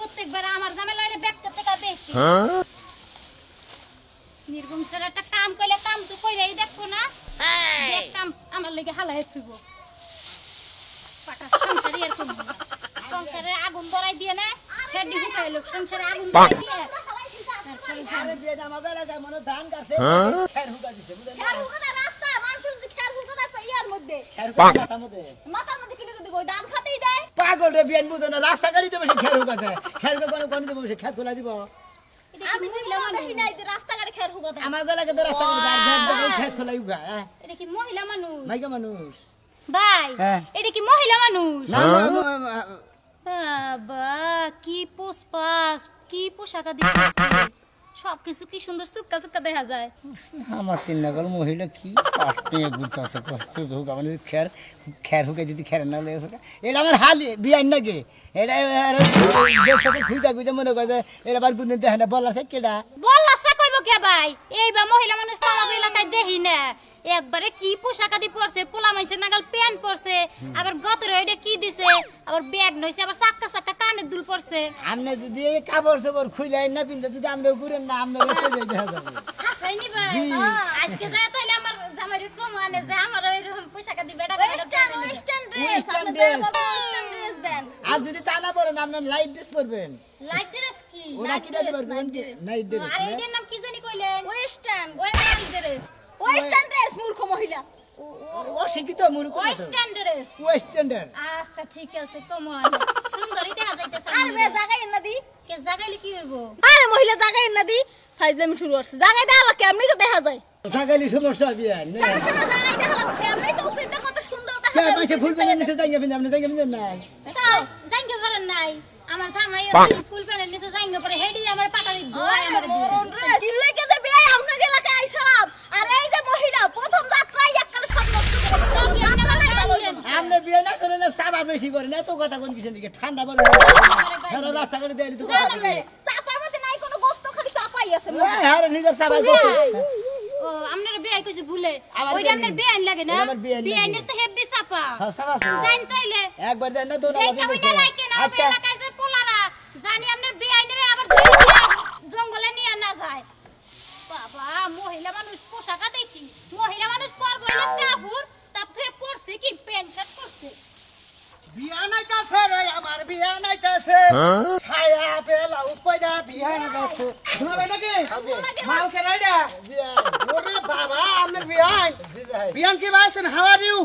প্রত্যেকবার আমার ঝামেলা হইলে ব্যাগ থেকে বেশি নির্গম স্যার একটা কাম কইলে কাম তো কইরাই দেখো না এক কাম আমার লাগি হালায় থইব পাটা সংসারে আর কোন সংসারে আগুন ধরাই দিয়ে না ফেডি হুকাই লোক সংসারে আগুন ধরাই দিয়ে আরে দিয়ে জামা বেলা যায় মনে ধান কাছে খের হুকা দিছে বুঝলেন খের হুকা রাস্তা মানুষ যে খের হুকা আছে ইয়ার মধ্যে খের হুকা মাথার মধ্যে কি লিখে দিব ধান খাতেই দেয় পাগল রে বিয়ান বুঝে না রাস্তা গাড়ি দেবে সে খের হুকা দেয় খের হুকা কোন দেবে সে খেত খোলা দিব আমি মহিলা দেখি নাই যে রাস্তা গাড়ি খের হুকা দেয় আমার গলাকে তো রাস্তা গাড়ি খেত খোলা হুকা এটা কি মহিলা মানুষ মাইকা মানুষ ভাই এটা কি মহিলা মানুষ না বাবা কি পোষপাস কি পোশাক আদি পরছে সবকিছু কি সুন্দর সুক্কা সুক্কা দেখা যায় আমার চিন্নাগল মহিলা কি পাটে গুতাছে হুকা মানে খের খের হুকা যদি খের না লেগেছে এটা আমার হালি বিয়ান নাকি এটা খুঁজা খুঁজা মনে করে এটা বার কোনদিন দেখে না বলাছে কেডা বললাছে কইব কে ভাই এইবা মহিলা মানুষ তো আমাদের এলাকায় দেখি না একবারে কি পোশাক আদি পরছে পোলা মাইছে নাগাল প্যান্ট পরছে আবার গতরে এটা কি দিছে আবার ব্যাগ নইছে আবার চাক্কা চাক্কা কানের দুল পরছে আমনে যদি এই কাপড় চোপড় খুইলাই না পিনতে যদি আমনে ঘুরেন না আমনে রেখে যাই দেখা যাবে হাসাইনি ভাই আজকে যায় তাইলে আমার জামাইরে কম আনে যে আমার এরকম পোশাক আদি বেটা ওয়েস্টার্ন ড্রেস আপনি দেন ওয়েস্টার্ন ড্রেস দেন আর যদি তা না পরেন আপনি লাইট ড্রেস পরবেন লাইট ড্রেস কি ওরা কি দিতে পারবেন নাইট ড্রেস আর এটার নাম কি জানি কইলেন ওয়েস্টার্ন ড্রেস ওয়েস্টার্ন ড্রেস মূর্খ মহিলা ও শিক্ষিত মূর্খ না ওয়েস্টার্ন ড্রেস ওয়েস্টার্ন আচ্ছা ঠিক আছে কমান সুন্দরই দেখা যাইতেছে আর মে জায়গায় না দি কে জাগাইলে কি হইব আরে মহিলা জায়গায় না দি ফাইজলামি শুরু করছে জায়গায় দেখালো কেমনি তো দেখা যায় জাগাইলি সমস্যা বিয়ান না সমস্যা জায়গায় দেখালো কেমনি তো উপরটা কত সুন্দর দেখা কে যায় মাঝে ফুল পেনে নিতে যাইগে বিন আপনি যাইগে বিন নাই জাঙ্গে পারেন নাই আমার জামাই ফুল প্যান্ট নিচে জাঙ্গে পরে হেডি আমার পাটারি ধোয় আমার মরণ রে দিল্লিকে যে বিয়ে আমরা এলাকায় আইছালাম আর এই যে মহিলা প্রথম যাত্রায় এককালে সব নষ্ট করে আমনে বিয়ে না শুনে না সাবা বেশি করে না তো কথা কোন কিছু দিকে ঠান্ডা বলে হেরা রাস্তা করে দেই তো কথা দিবে চাপার মধ্যে নাই কোনো গোস্ত খালি চাপাই আছে হ্যাঁ নিজের সাবা ও আমনের বিয়ে কইছে ভুলে ওইটা আমনের বিয়ে আইন লাগে না বিয়ে আইনের তো হেভি চাপা হ্যাঁ সাবা জান তাইলে একবার দেন না দোনা আচ্ছা এলাকায় যে পোলারা জানি আমনের বিয়ে আইনে আবার ধরে জঙ্গলে নিয়ে না যায় বাবা মহিলা মানুষ পোশাক দেখি মহিলা মানুষ পরব হইলে কাপড় তারপরে পরছে কি প্যান্ট শার্ট পরছে বিয়া নাইতাছে রে আমার বিয়া নাইতাছে ছায়া পেলা উপয়দা বিয়া নাইতাছে শোনা ভাই নাকি মাল কে রাইডা ওরে বাবা আমাদের বিয়ান বিয়ান কি বাসেন হাউ আর ইউ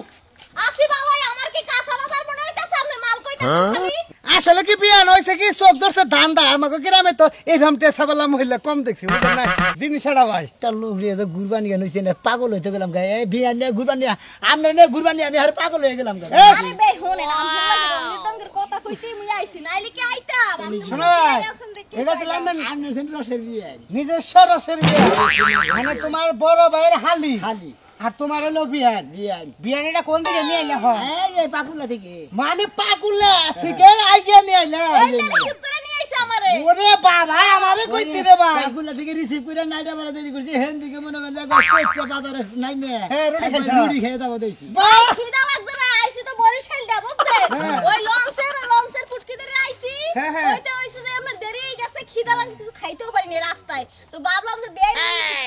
আসি বাবা আমার কি কাঁচা বাজার মনে হইতাছে আপনি মাল কইতাছেন খালি আসলে কি বিয়ান হইছে কি চোখ ধরছে ধান দা আমাকে গ্রামে তো এরকম টেসাবালা মহিলা কম দেখছি বুঝলেন না জিনিসটা ভাই তা লোক রে তো গুরবানি কেন হইছে না পাগল হইতে গেলাম গায় এই বিয়ান নে গুরবানি আমরা নে গুরবানি আমি আর পাগল হয়ে গেলাম গায় আরে বে শুনেন আমি নিদঙ্গের কথা কইতে মুই আইছি নাইলে কি আইতাম শোনো ভাই এটা দিলাম আমি সেন রসের বিয়ান নিজস্ব রসের বিয়ান মানে তোমার বড় ভাইয়ের হালি খালি আর তোমার হলো বিয়ান বিয়ান বিয়ান এটা কোন দিকে নিয়ে আইলা হয় এই পাকুলা থেকে মানে পাকুলা ঠিকই আইগিয়া নিয়ে আইলা রিসিভ করে নিয়ে আইছে আমারে ওরে বাবা আমারে কইতে রে ভাই পাকুলা থেকে রিসিভ করে নাইডা বলা দেরি করছি হেন দিকে মনে করেন যে কোচ্চা বাজারে নাই মে হ্যাঁ, রুটি খাইছো। রুটি খেয়ে দাও দেইছি বাহ খিদা লাগছে না আইছি তো বরিশাল যাব ওই লঞ্চের ফুটকি ধরে আইছি হ্যাঁ, হ্যাঁ। ওইটা হইছে যে আমার দেরি হয়ে গেছে খিদা লাগছে কিছু খাইতেও পারিনি রাস্তায় তো ভাবলাম যে বের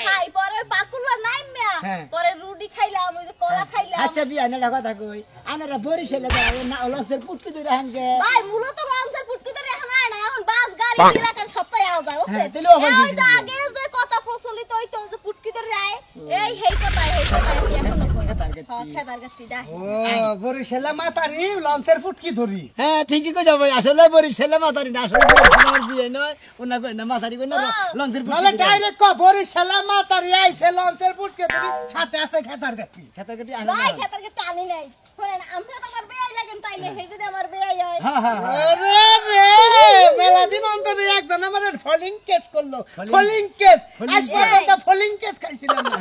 খাই পরে পাকুলা নাই মিয়া হ্যাঁ। পরে রুটি খাইলাম ওই যে কলা খাইলাম আচ্ছা বিয়ান এটা কথা কই আমরা বরিশালে যাবো না লক্সের পুটকি ধরে হানকে ভাই মূলত লঞ্চের ফুটকি ধরে এখন আয় না এখন বাস গাড়ি এলাকান সপ্তাহে আও যায় ওছে হ্যাঁ, তাহলে ওখানে এই যে আগে যে কথা প্রচলিত হইতো যে পুটকি ধরে আয় এই হেই কথা এখনো কই খেতার গাটি ডাই ও বরিশালে মাতারি লঞ্চের ফুটকি ধরি হ্যাঁ ঠিকই কই যাবো আসলে বরিশালে মাথারি না আসলে বরিশালের বিয়ে নয় ওনা কই না মাথারি কই না লঞ্চের নালে পুটকি ডাইরেক্ট কো বরিশালে মাতারি আইছে লঞ্চের ফুটকি ধরি সাথে আছে খেতার গাতি খেতার কাটি ভাই খেতার গাটি আনি নাই শুনেন আমরা তো আমার বেয়াই লাগেন তাইলে হে যদি আমার বেয়াই হয় আরে রে মেলা দিন অন্তরে একজন আমাদের ফলিং কেস করলো ফলিং কেস আজ পর্যন্ত ফলিং কেস খাইছিলাম না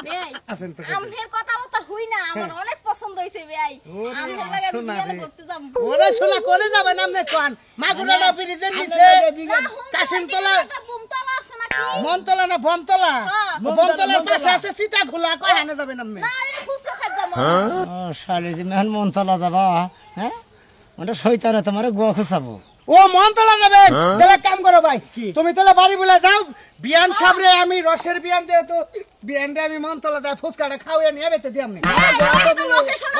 বেয়াই আছেন তো আমনের কথা মতো হই না আমার অনেক পছন্দ হইছে বেয়াই আমনের লাগে আমি বিয়ে করতে যাব ওরে শোনা করে যাবেন আপনি কোন মাগুরাটা ব্রিজের নিচে কাশিমতলা বুমতলা আছে নাকি মনতলা না বমতলা বমতলার পাশে আছে সীতা খোলা কই হানে যাবেন আপনি না এটা ফুসকা খাই যাব ও শালি তুমি এখন মনতলা যাবা হ্যাঁ ওটা শয়তানে তোমার গোয়া খসাবো ও মনতলা যাবেন তাহলে কাম করো ভাই তুমি তাহলে বাড়ি বলে যাও বিয়ান সাবরে আমি রসের বিয়ান যেহেতু বিয়ানটা আমি মনতলা যাই ফুচকাটা খাওয়াই নিয়ে বেতে দিই আপনি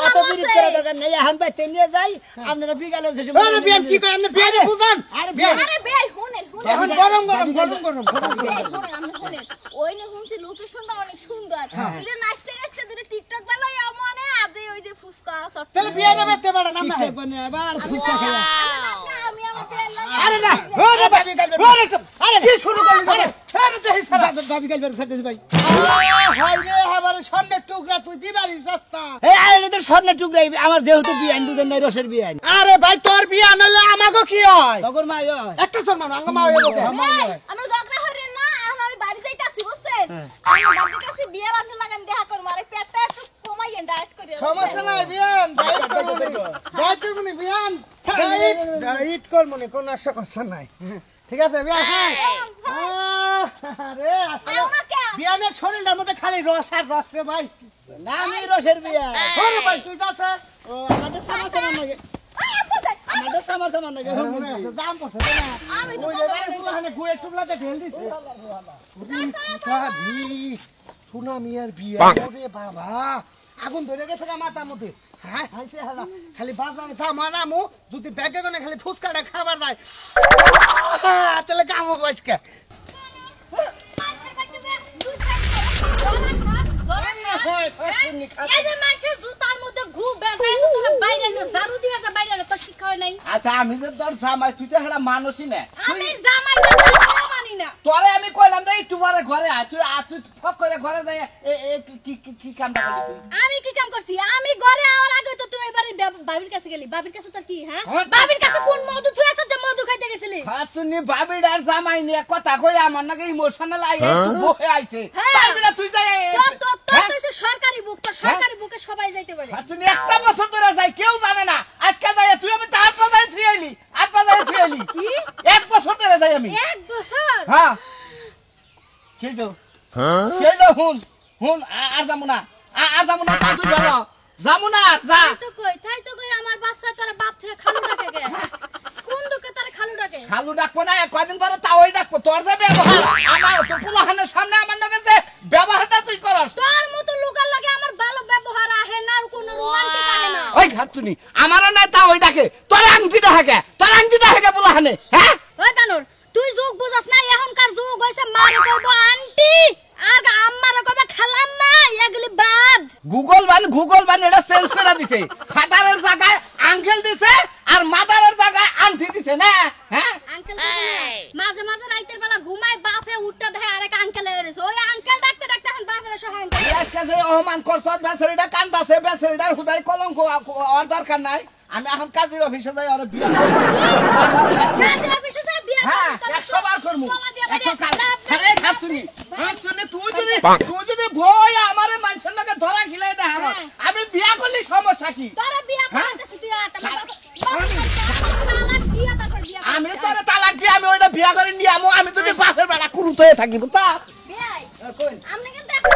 অত বিরিত করা দরকার নেই এখন বাইতে নিয়ে যাই আপনারা বিকালে এসে আরে বিয়ান কি করেন আপনি বিয়ান বুঝান আরে বিয়ান আরে বেয়াই শুনেন এখন গরম গরম গরম গরম বেয়াই শুনেন আমি শুনেন ওই না শুনছি লোকেশনটা অনেক সুন্দর এটা নাচতে নাচতে দুটো টিকটক বানাই আমনে আদে ওই যে ফুসকা সট তাহলে বিয়ানটা বেতে পারেন না ঠিক বনে আবার ফুসকা খাওয়া আমি আমার বেয়াই লাগে আরে না ওরে ভাবি গালবে ওরে আরে কি শুরু করলি আরে দেহি সারা ভাবি কাল বের সাথে ভাই হাই রে আমার স্বর্ণের টুকরা তুই দিবারি যাস্তা এই আরে তো স্বর্ণের টুকরা আমার যেহেতু বিয়ান বুঝেন নাই রসের বিয়ান আরে ভাই তোর বিয়া নলে আমাগো কি হয় তগর মা একটা সম্মান আঙ্গ মা হইব কে আমরা ঝগড়া হইরে না এখন আমি বাড়ি যাইতাছি বুঝছেন আমি বাড়িতে কাছে বিয়ে বান্ধব লাগান দেখা করব আরে পেটটা একটু কমাইয়েন ডায়েট করে সমস্যা নাই বিয়ান ডাইট করবনি বিয়ান ডাইট করবনি কোন সমস্যা নাই ঠিক আছে বিয়ান হ্যাঁ আরে আও না কে বিয়ানের শরীরটার মধ্যে খালি রস আর রস রে ভাই না আমি রসের বিয়ান ওরে ভাই তুই যাস ও আমাদের সামার সামান লাগে আমাদের সামার সামান লাগে দাম পড়ছে না আমি তো ওই যে ফুলাহানে গুয়ে টুবলাতে ঢেল দিছে উরি কাদি সোনা মিয়ার বিয়া ওরে বাবা আগুন ধরে গেছে না মাথার মধ্যে হ্যাঁ হাইছে হালা খালি বাজারে থা মানামু যদি ব্যাগে গনে খালি ফুসকাটা খাবার যায় তাহলে কামো বাজকে মানুষের বাড়িতে যে দুই সাইড ধরেন না এই যে মানুষের জুতার মধ্যে ঘু বেজায় তো তোরা বাইরে না ঝাড়ু দিয়ে যা বাইরে না তো শিক্ষা হয় নাই আচ্ছা আমি যে তোর জামাই তুই তো হেলা মানুষই না আমি জামাই না মানি না তোরে আমি কইলাম যে একটু পরে ঘরে আয় তুই ফক করে ঘরে যাই কি কামটা করলি তুই আমি কি কাম করছি আমি ঘরে আওয়ার আগে তো তুই এবারে বাবির কাছে গেলি বাবির কাছে তোর কি হ্যাঁ বাবির কাছে কোন মধু তুই এসে যে মধু খাইতে গেছিলি হাতুনি ভাবিডার জামাই নিয়ে কথা কই আমার নাকি ইমোশনাল আই তুই বহে আইছে হ্যাঁ। ভাবিডা তুই যাই তোর তো হইছে সরকারি বুক তো সরকারি বুকে সবাই যাইতে পারে হাতুনি একটা বছর ধরে যাই কেউ জানে না আজকে যাই তুই আমি তার বাজারে তুই আইলি আর বাজারে তুই আইলি কি এক বছর ধরে যাই আমি এক বছর হ্যাঁ কি তো কেলো হুন আর যাবো না আর যাবো না তা তুই বলো যাবো না যা তাই তো কই আমার বাচ্চা তোর বাপ থেকে খালু ডাকে গে কোন দুকে তোর খালু ডাকে খালু ডাকবো না কদিন পরে তাওই ডাকবো তোর যে ব্যবহার আমার তো পুলাহানের সামনে আমার নাকি যে ব্যবহারটা তুই করস তোর মতো লোকের লাগে আমার ভালো ব্যবহার আহে না আর কোনো রোমান্টিক আহে না ওই ঘাতুনি আমারও না তাওই ডাকে তোর আংটি ডাকে পুলাহানে হ্যাঁ ওই বানর তুই যোগ বুঝছ না এখনকার যোগ হইছে মারে কইব আন্টি আর আম্মারে কইবে খালাম্মা এগুলি বাদ গুগল বান এটা চেঞ্জ করে দিছে ফাটারের জায়গায় আঙ্কেল দিছে আর মাদারের জায়গায় আন্টি দিছে না হ্যাঁ আঙ্কেল মাঝে মাঝে রাইতের বেলা ঘুমায় বাপে উঠতে দেয় আরেক আঙ্কেল এসে ওই আঙ্কেল ডাকতে ডাকতে এখন বাপের সহায় আজকে যে অহমান করছ বেচারিটা কান্দাছে বেচারিটার হুদাই কলঙ্ক আর দরকার নাই আমি এখন কাজের অফিসে যাই আর বিয়া কাজের অফিসে যা বিয়া হ্যাঁ করবি, তোর 100 বার করমু সোলা দিয়ে 100 কাজ লাভ নাই। আরে খাচ্ছুনি তুই যদি ভয় আমারে মানুষের লগে ধরা খিলাই না আমি বিয়া করলি সমস্যা কি তোরা বিয়া করতেছিস তুই আর তালাক দিয়া তারপর বিয়া করবি। আমি তোরে তালাক দিয়ে আমি ওইটা বিয়া করে নিয়ে আমি যদি বাপের বেড়া কুরুত হয়ে থাকি তা বিয়াই আপনি কিন্তু এখন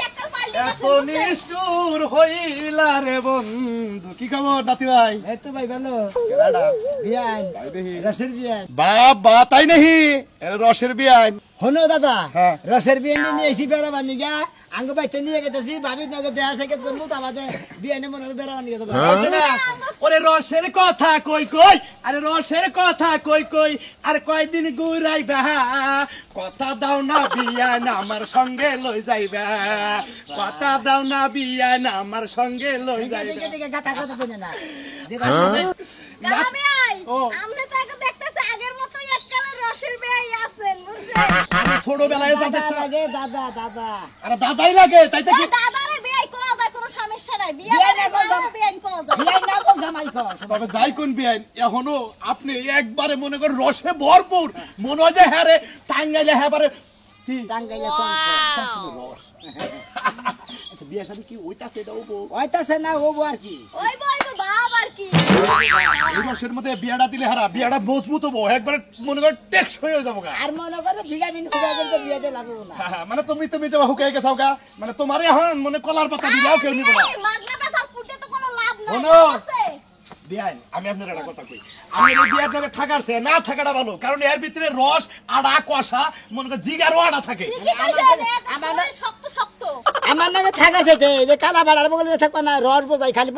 একাল পাল্টি এখন নিষ্ঠুর হইলা রে বন্ধু কি খবর নাতি ভাই এই তো ভাই ভালো কেডা বিয়ান রসের বিয়ান বাবা তাই নাহি রসের বিয়ান হলো দাদা হ্যাঁ। রসের বিয়ান নিয়ে এসি বেড়া বানি গা আঙ্গ বাইতে নিয়ে গেতেছি ভাবি নগর দেহার সাথে তুমি তাবাদে বিয়ানে মনে বেড়া বানি গেছে ওরে রসের কথা কই কই আরে রসের কথা কই কই আর কয়দিন গুরাই বাহা কথা দাও না বিয়ান আমার সঙ্গে লই যাইবা কথা দাও না বিয়ান আমার সঙ্গে লই যাইবা দিকে গাতা কথা বলে না গালা বিয়াই ও। আপনি তো এখন দেখতেছে আগের মতই এককালের রসের বিয়াই আছেন বুঝছেন আরে ছোটবেলায় যা দাদা দেখছ লাগে দাদা দাদা আরে দাদাই লাগে তাই তো ওই দাদারে বিয়াই কোয়া যায় কোনো সমস্যা নাই যায় বিয়া না বেআইন কওয়া যায় বিয়াই না বল জামাই কর তবে যাই কোন বিয়াইন এখনো আপনি একবারে মনে করেন রসে ভরপুর মনে হয় যে হ্যাঁ রে টাঙ্গাইলে হ্যাঁ বারে কি টাঙ্গাইলে রস আচ্ছা বিয়া শাদী কি ওইটাছে এটা ওবো ওইতাছে না হবো আর কি ওই বই তো বাপ আর কি এই রসের মধ্যে বিয়াটা দিলে হারা বিয়াটা মজবুত হবো একবারে মনে করেন টেক্স হয়ে যাবো গা আর মনে করে ভিটামিন হুগা কিন্তু বিয়াতে লাগবো না মানে তুমি যে হুকাই গেছাও গা মানে তোমার এখন মানে কলার পাতা দিলেও কেউ নিব না মাগনা কথা ফুটে তো কোনো লাভ নাই শোনো। আছে বিয়াইন আমি আপনার একটা কথা কই আমি এই বিয়ার লগে থাকার চেয়ে না থাকাটা ভালো কারণ এর ভিতরে রস আড়া কষা মনে করেন জিগারও আড়া থাকে কি কইছেন আমার শক্ত শক্ত আমার নামে থাকা যেতে যে কালা বাড়ার বগলে থাকবা না রস বোঝাই খালি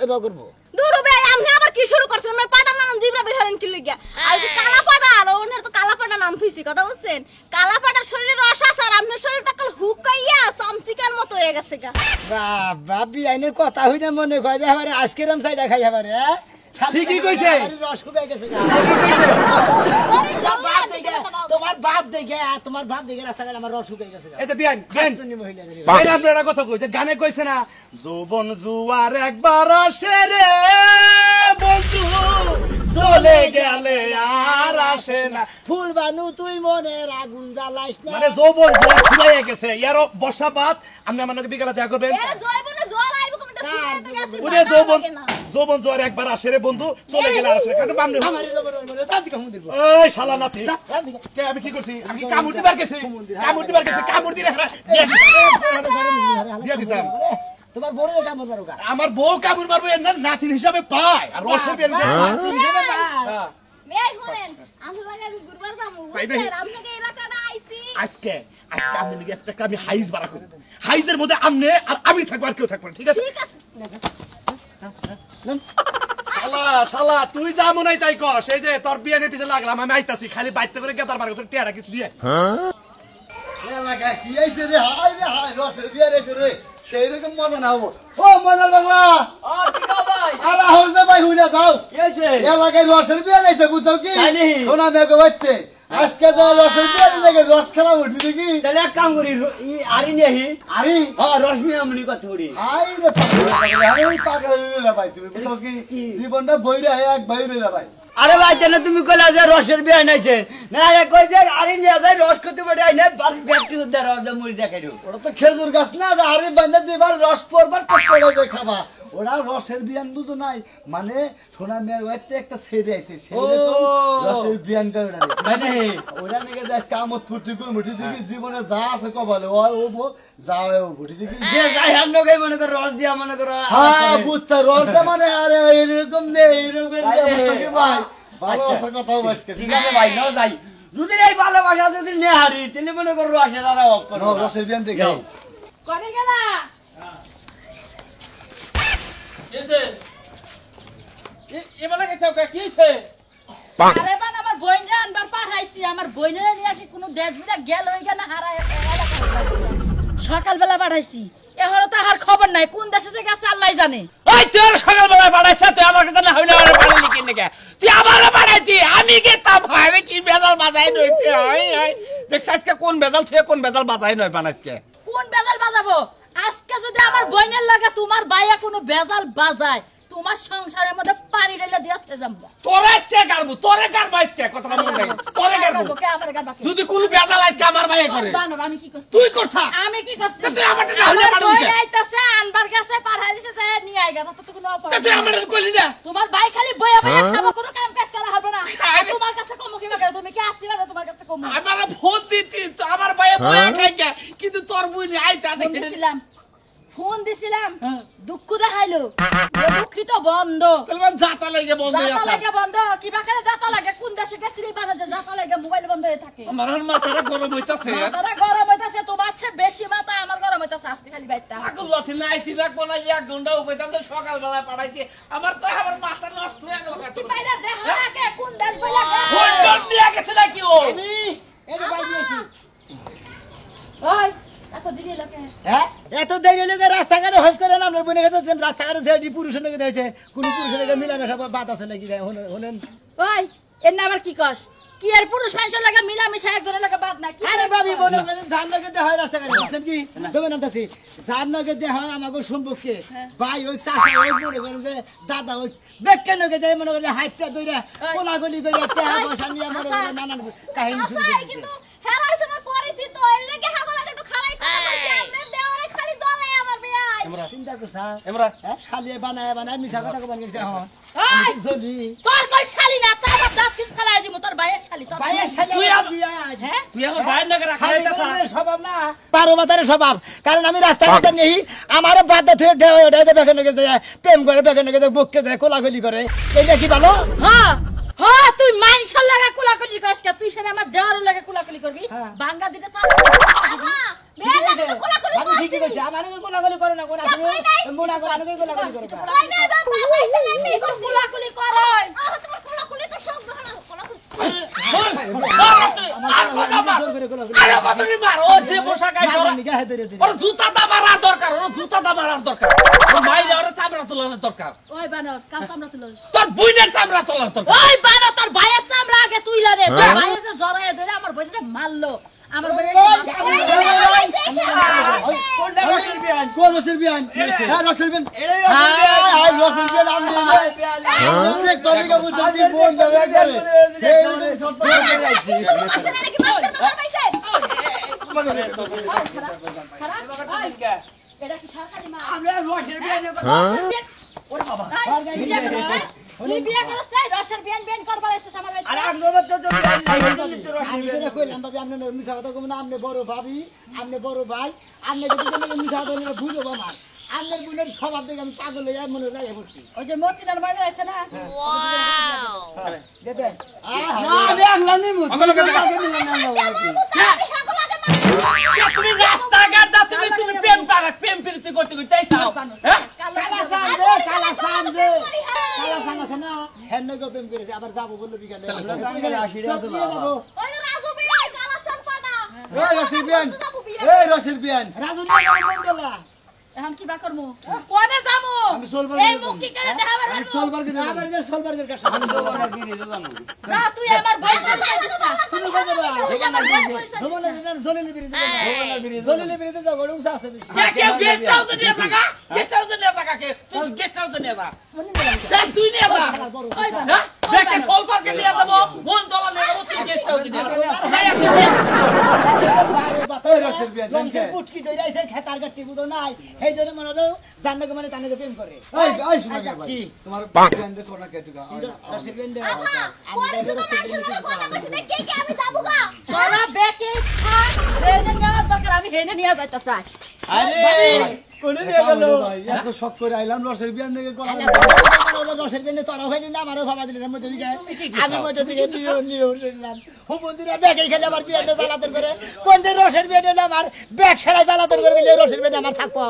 এবার করবো দূর বে আমি আবার কি শুরু করছেন আমার পাটা নাম জিবরা বেহারেন কি লাগিয়া আর যে কালা পাটা আর ওনের তো কালা পাটা নাম থইছি কথা বুঝছেন কালা পাটার শরীরে রস আছে আর আপনার শরীর তকল হুকাইয়া চমচিকার মতো হয়ে গেছে গা বাবা বিয়াইনের কথা হইনা মনে কয় যে এবারে আজকের আমি চাইটা খাই এবারে ঠিকই কইছে। রস শুকাই গেছে গা। ঠিকই কইছে। তোমার বাপ দেখে রাস্তাঘাট আমার রস শুকাই গেছে গা। এই যে বিয়াইন তুমি মহিলাদের বিয়াইন আপনার একটা কথা কই যে গানে কইছে না যৌবন জুয়ার একবার আসে রে বন্ধু চলে গেলে আর আসে না ফুল বানু তুই মনের আগুন জ্বালাইস না মানে যৌবন জোয়ার ফুরাইয়া গেছে ইয়ারও বর্ষাপাত আপনি আমার নাকি বিকালে দেখা করবেন এর জয়বনে জোয়ার আইবো কমিতে ফুটে তো গেছে ওরে যৌবন জোয়ার একবার আসে রে বন্ধু চলে গেলে আর আসে না কারণ বামনে আমার জবর মনে জাতি কামু দিব এই শালা নাতি কে আমি কি করছি আমি কি কামড় দিবার গেছি কামড় দিলে হারা দিয়া দিতাম তোমার বড় কামড় মারো গা আমার বউ কামড় মারবে এর না নাতির হিসাবে পায় আর রসের বের এই শুনেন আমি লাগে আমি গুরবার যামু তাই নাকি? বুঝছেন আপনাকে এলাকাটা আইছি আজকে আমি নাকি একটা আমি হাইজ বাড়া করি হাইজের মধ্যে আমনে আর আমি থাকবো আর কেউ থাকবো না, ঠিক আছে ঠিক আছে শালা তুই যা মনে হয় তাই কর সেই যে তোর বিয়ানের পিছে লাগলাম আমি আইতাছি খালি বাইতে করে গেতার বার করে টেড়া কিছু দিয়ে এলাকা কি আইছে রে হাই রে হাই রসের বিয়ার আইছে রে সেই রকম মজা না হবো ও মজার বাংলা আর আহল না ভাই হুইনা যাও এলাকায় রসের বিয়ার আইছে বুঝছো কি শোনা দেখো বাইতে আজকে তো রসের বিয়ার লাগে রস খেলা উঠি দেখি তাহলে এক কাম করি আরি নেহি আরে রশ্মি আমনি কথা বলি হাই রে পাগল হইলে না ভাই তুমি বুঝছো কি জীবনটা বইরা এক বাইরে না ভাই আরে ভাই জানো তুমি কইলা যে রসের বিয়া নাইছে না আরে কই যে আরি নিয়ে যায় রস করতে পারে আই না ব্যাটারি উদ্ধার হবে মুড়ি দেখাইলো ওটা তো খেজুর গাছ না যে আরে বান্ধা দিবার রস পড়বার পড়ে যায় খাবা ওরা রসের বিয়ান বুঝো নাই মানে সোনা মেয়ের ওইতে একটা ছেড়ে আইছে রসের বিয়ান করে ওরা মানে ওরা নাকি যায় কামত ফুর্তি করে মুঠি দেখি জীবনে যা আছে কবালে ও ও যাও ও মুঠি দেখি যে যাই হান নগে মনে কর রস দিয়া মনে কর হ্যাঁ বুঝছা রস মানে আরে এরকম নেই এরকম নেই ভাই ভালো আছে কথা আজকে ঠিক আছে ভাই নাও যাই যদি এই ভালোবাসা যদি নে হারি তাহলে মনে কর রসের আর অফ করো রসের বিয়ান দেখে করে গেলা এবেলা গেছে কি হইছে আরে বান আমার বইনরা আনবার পাঠাইছি আমার বইনেরা নিয়ে কি কোনো দেশ বিরা গেল হই না হারায় সকালবেলা পাঠাইছি এহরো তো আর খবর নাই কোন দেশে যে গেছে আল্লাহ জানে ওই তোর সকালবেলা বাড়াইছে তুই আমার কথা না হইলে আর বাড়াইলি কি নাকি তুই আমারে বাড়াইতি আমি গেতাম ভাই কি বেজাল বাজাই নইছে আই দেখছ আজকে কোন বেজাল তুই কোন বেজাল বাজাই নয় বানাইছে কোন বেজাল বাজাবো আজকে যদি আমার বইনের লাগে তোমার বাইয়া কোনো বেজাল বাজায় তোমার সংসারের মধ্যে পানি ঢেলে দিতে যাবো তোরে কে গারবো তোরে গারবো আজকে কথাটা মনে নাই তোরে গারবো কে আমার গাবা কে যদি কোন বেজাল আজকে আমার ভাই করে বানর আমি কি করছি তুই করছা আমি কি করছি তুই আমারটা না হইলে বাড়ি বই উঠে। আইতাছে আনবার কাছে পাঠাই দিছে যে নিয়ে আইগা তো কোনো অপরাধ তুই আমার কইলি না তোমার ভাই খালি বইয়া বইয়া খাবো কোনো কাম কাজ করা হবে না খাই রে। তোমার কাছে কম কি করে তুমি কি আসছিলা যে তোমার কাছে কম আমার ফোন দিতি তো আমার ভাই বয়া খাই গে কিন্তু তোর বুই আইতা দেখে ফোন দিছিলাম দুঃখ দেখাইলো দুঃখিত বন্ধ তাহলে জাতা লাগে বন্ধ যাতা আছে লাগে বন্ধ কিবা করে যাতা লাগে কোন দেশে গেছিলি বানা যে যাতা লাগে মোবাইল বন্ধ হয়ে থাকে আমার মাথাটা গরম হইতাছে মাথাটা গরম হইতাছে তোমার চেয়ে বেশি মাথা আমার গরম হইতাছে আজকে খালি বাইটা আগল লাথি নাই তিন রাখবো না এক ঘন্টা কইতাছে সকালবেলা পাঠাইছি আমার তো আমার মাথা নষ্ট হয়ে গেল কি বাইরা দেখো না কে কোন দেশ বইলা ফোন নিয়ে গেছে নাকি ও আমি এই যে ভাই দিয়েছি ওই এত দিলি লোকে হ্যাঁ এত দেরি লোকে রাস্তাঘাটে হস করে না আপনার বনে গেছে রাস্তাঘাটে যে পুরুষের নাকি দিয়েছে কোন পুরুষের নাকি মিলামেশা বাদ আছে নাকি হলেন ওই এর না আবার কি কস কি আর পুরুষ মানুষের লাগে মিলামিশা একজনের লাগে বাদ না কি আরে ভাবি মনে করেন জাননাকে দেয়া হয় রাস্তাঘাটে বুঝছেন কি দেবেন আমতাছি জাননাকে দেয়া হয় আমাকে সম্পর্কে ভাই ওই চাচা ওই মনে করেন যে দাদা ওই বেকেনকে যায় মনে করেন হাইটটা দইরা কোলাগলি করে টাকা পয়সা নিয়ে মনে করেন নানান কাহিনী শুরু করে দিয়েছে কিন্তু হেরা হইছে আমার পরিচিত এর লাগি হাগল আগে একটু খারাই কথা বলছি আপনি দেওরে খালি দলে আমার বিয়াই চিন্তা করছা এমরা শালিয়ে বানায় মিছা কথা কমান গেছে এখন এই, জলি তোর কই শালি না চাপা দাঁত কিন ফেলাই দিমু তোর ভাইয়ের শালি তোর ভাইয়ের শালি তুই আমার আম- বিয়া হ্যাঁ তুই আমার ভাইয়ের নাকি রাখা খালি যাইতাছ গরমের স্বভাব না পারো বাতারের স্বভাব কারণ আমি রাস্তাঘাটে নেই আমারও বাদ থেকে ঢেউ ওটাই বেখানে গেছে প্রেম করে বেখানে গেছে বককে যায় কোলাগুলি করে এইটা কি ভালো হ্যাঁ হ্যাঁ তুই মাইনশাল লাগা কুলাকুলি করিস কে তুই সেটা আমার দেওয়ার লাগা কুলাকুলি করবি হ্যাঁ। বাঙ্গা দিতে চাপ বিয়াই লাগে তো কোলাকুলি আমি ঠিকই কইছি আমারে কোলাগুলি করে না কোন আসলে মোনা করে আমাকে কোলাগুলি করে না। ওই নাই বাবা পাইছে না তুই তো কুলাকুলি করই তোমার কোলাকুলি তো সব ধরা কোলাকুলি জোর করে কোলাগুলি আরে কত নি মার ও যে পোশাক গাইছ মারনি গায়ে ধরে দিলে ওর জুতা দা মারার দরকার ওর জুতা দা মারার দরকার ওর মাইরে ওর চামড়া তোলানোর দরকার ওই বানর কাল চামড়া তুলস তোর বুইনের চামড়া তোলার দরকার ওই বানর তোর ভাইয়ের চামড়া আগে তুইলা রে তোর ভাইয়ে যে জরায়ে ধরে আমার বইটা মারলো আমার কোনটা রসের বিয়ান কো রসের বিয়ান হ্যাঁ রসের বিয়ান হাই রসের বিয়ান আমি দেখ তলিকা বুঝাবি বোন দাদা করে এই সব পাইছি আছে না নাকি মাস্টার বাবা পাইছে এটা কি সরকারি মা আমরা রসের বিয়ানের কথা ওরে বাবা তুই বিয়ে করছ তাই রসের বিয়ান বিয়ান করবার এসেছিস আমার বাড়িতে আরে আঙ্গবা তো বিয়ান নাই তো রসের আমি বিয়ান তো কইলাম ভাবি আপনি মিছা কথা কইবেন না আপনি বড় ভাবি আপনি বড় ভাই আপনি যদি কোনো মিছা কথা বলেন বুঝবো আমার আপনার বোনের স্বভাব দেখে আমি পাগল হয়ে মনে লাগে বসছি ওই যে মতিনার বাড়ি আছে না দেখেন না আমি আগলা নিমু তুমি রাস্তাঘাট দা তুমি প্রেম পারা প্রেম প্রীতি করতে করতে চাও হ্যাঁ কালা সান দে কালা সান দে কালা সান আছে না হেন গো প্রেম করেছে আবার যাবো বললো বিকালে যাবো ওই রাজু বিয়াই কালা সম্পানা এই রসের বিয়ান এই রসের বিয়ান রাজু মন দিলা এখন কি বা করমু কোনে যামু আমি সোলবার এই মুখ কি করে দেখাবার আমি সোলবার কে দেব আবার যে সলবার্গের কাছে যা তুই আমার ভাই পরিচয় দিস না তুমি কই দেবা তুই আমার ভাই পরিচয় দিস জমনের না। দিন জলিলি বিরিতে জলিলি বিরিতে যাও গড় উসা আছে বেশি কে কে গেস্ট হাউস নিয়ে থাকা গেস্ট হাউস নিয়ে থাকা কে তুই গেস্ট হাউস নিয়ে যা দেখ তুই নিয়ে যা ওই বানর, হ্যাঁ ওই দেখে বানর। সোল পার্কে নিয়ে যাবো মন তলা নিয়ে যাবো তুই গেস্ট হাউস নিয়ে যা এই রসের বিয়ান জানকে পুটকি দই রাইছে খেতার গাটি বুদো নাই এই জন্য মনে হলো জান্নাকে মানে তানে প্রেম করে এই আই শুনা গে ভাই কি তোমার বিয়ান দে কোনা কে টুকা রসের বেন্ডে পরিচিত মানুষের লোক কথা বলছি না কে আমি যাবো গা তোরা বেকে থাক হেনে নেওয়ার দরকার আমি হেনে নিয়ে যাইতে চাই কোনে নিয়ে গেল এত শক করে আইলাম রসের বিয়ান নিয়ে কোনা রসের বেন্ডে তোরা হইলি না আমারও ভাবা দিলেন মধ্যে দিকে আমি মধ্যে দিকে নিয়ে শুনলাম ও বন্ধুরা ব্যাগে খেলে আমার বিয়ানটা জ্বালাতন করে কোন যে রসের বেন্ডে আমার ব্যাগ খেলায় জ্বালাতন করে দিলে রসের বেন্ডে আমার থাকবো